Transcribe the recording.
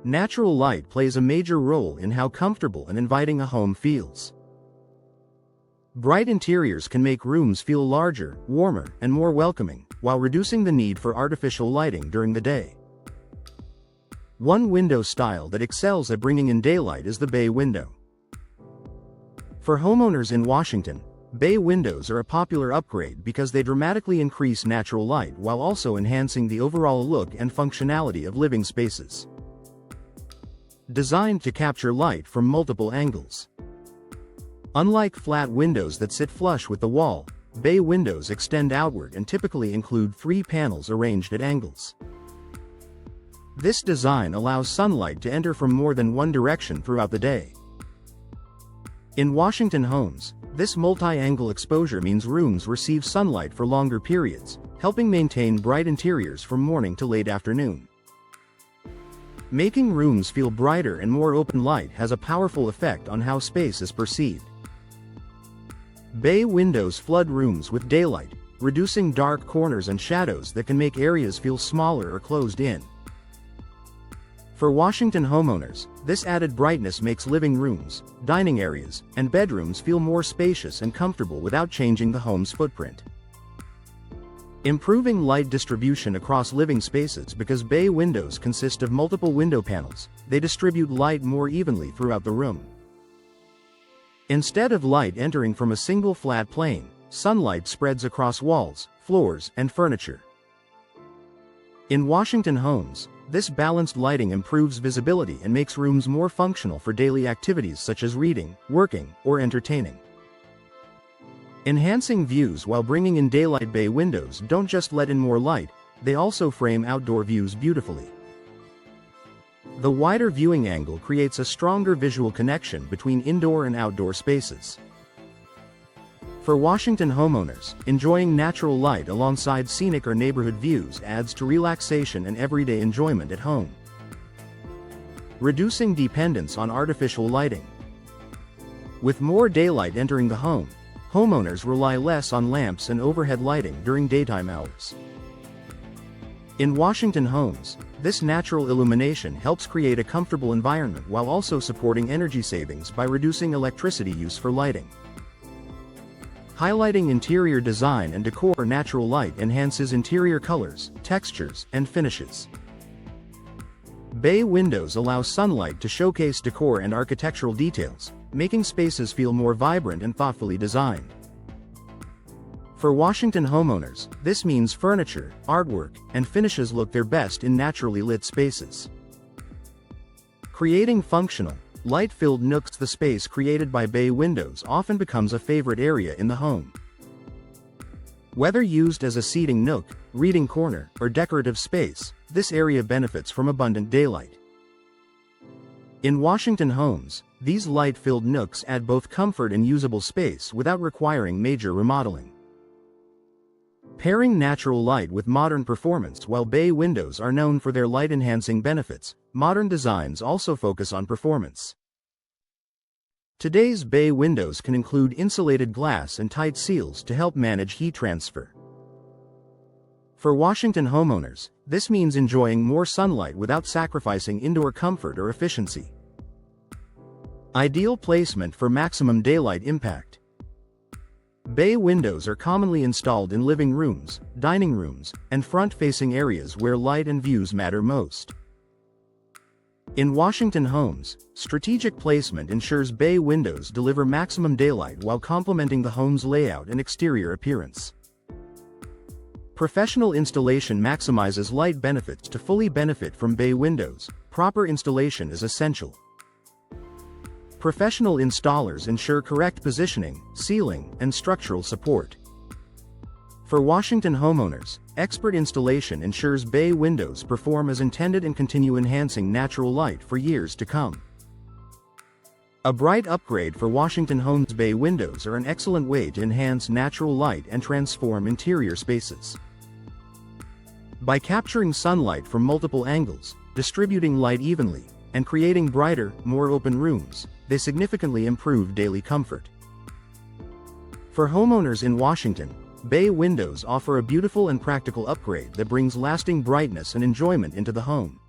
Natural light plays a major role in how comfortable and inviting a home feels. Bright interiors can make rooms feel larger, warmer, and more welcoming, while reducing the need for artificial lighting during the day. One window style that excels at bringing in daylight is the bay window. For homeowners in Washington, bay windows are a popular upgrade because they dramatically increase natural light while also enhancing the overall look and functionality of living spaces. Designed to capture light from multiple angles. Unlike flat windows that sit flush with the wall, bay windows extend outward and typically include 3 panels arranged at angles. This design allows sunlight to enter from more than one direction throughout the day. In Washington homes, this multi-angle exposure means rooms receive sunlight for longer periods, helping maintain bright interiors from morning to late afternoon. Making rooms feel brighter and more open light has a powerful effect on how space is perceived. Bay windows flood rooms with daylight, reducing dark corners and shadows that can make areas feel smaller or closed in. For Washington homeowners, this added brightness makes living rooms, dining areas, and bedrooms feel more spacious and comfortable without changing the home's footprint. Improving light distribution across living spaces. Because bay windows consist of multiple window panels, they distribute light more evenly throughout the room. Instead of light entering from a single flat plane, sunlight spreads across walls, floors, and furniture. In Washington homes, this balanced lighting improves visibility and makes rooms more functional for daily activities such as reading, working, or entertaining. Enhancing views while bringing in daylight. Bay windows don't just let in more light, they also frame outdoor views beautifully. The wider viewing angle creates a stronger visual connection between indoor and outdoor spaces. For Washington homeowners, enjoying natural light alongside scenic or neighborhood views adds to relaxation and everyday enjoyment at home. Reducing dependence on artificial lighting. With more daylight entering the home, homeowners rely less on lamps and overhead lighting during daytime hours. In Washington homes, this natural illumination helps create a comfortable environment while also supporting energy savings by reducing electricity use for lighting. Highlighting interior design and decor. Natural light enhances interior colors, textures, and finishes. Bay windows allow sunlight to showcase decor and architectural details, making spaces feel more vibrant and thoughtfully designed. For Washington homeowners, this means furniture, artwork, and finishes look their best in naturally lit spaces. Creating functional, light-filled nooks. The space created by bay windows often becomes a favorite area in the home. Whether used as a seating nook, reading corner, or decorative space, this area benefits from abundant daylight. In Washington homes, these light-filled nooks add both comfort and usable space without requiring major remodeling. Pairing natural light with modern performance. While bay windows are known for their light-enhancing benefits, modern designs also focus on performance. Today's bay windows can include insulated glass and tight seals to help manage heat transfer. For Washington homeowners, this means enjoying more sunlight without sacrificing indoor comfort or efficiency. Ideal placement for maximum daylight impact. Bay windows are commonly installed in living rooms, dining rooms, and front-facing areas where light and views matter most. In Washington homes, strategic placement ensures bay windows deliver maximum daylight while complementing the home's layout and exterior appearance. Professional installation maximizes light benefits. To fully benefit from bay windows, proper installation is essential. Professional installers ensure correct positioning, sealing, and structural support. For Washington homeowners, expert installation ensures bay windows perform as intended and continue enhancing natural light for years to come. A bright upgrade for Washington homes. Bay windows are an excellent way to enhance natural light and transform interior spaces. By capturing sunlight from multiple angles, distributing light evenly, and creating brighter, more open rooms, they significantly improve daily comfort. For homeowners in Washington, bay windows offer a beautiful and practical upgrade that brings lasting brightness and enjoyment into the home.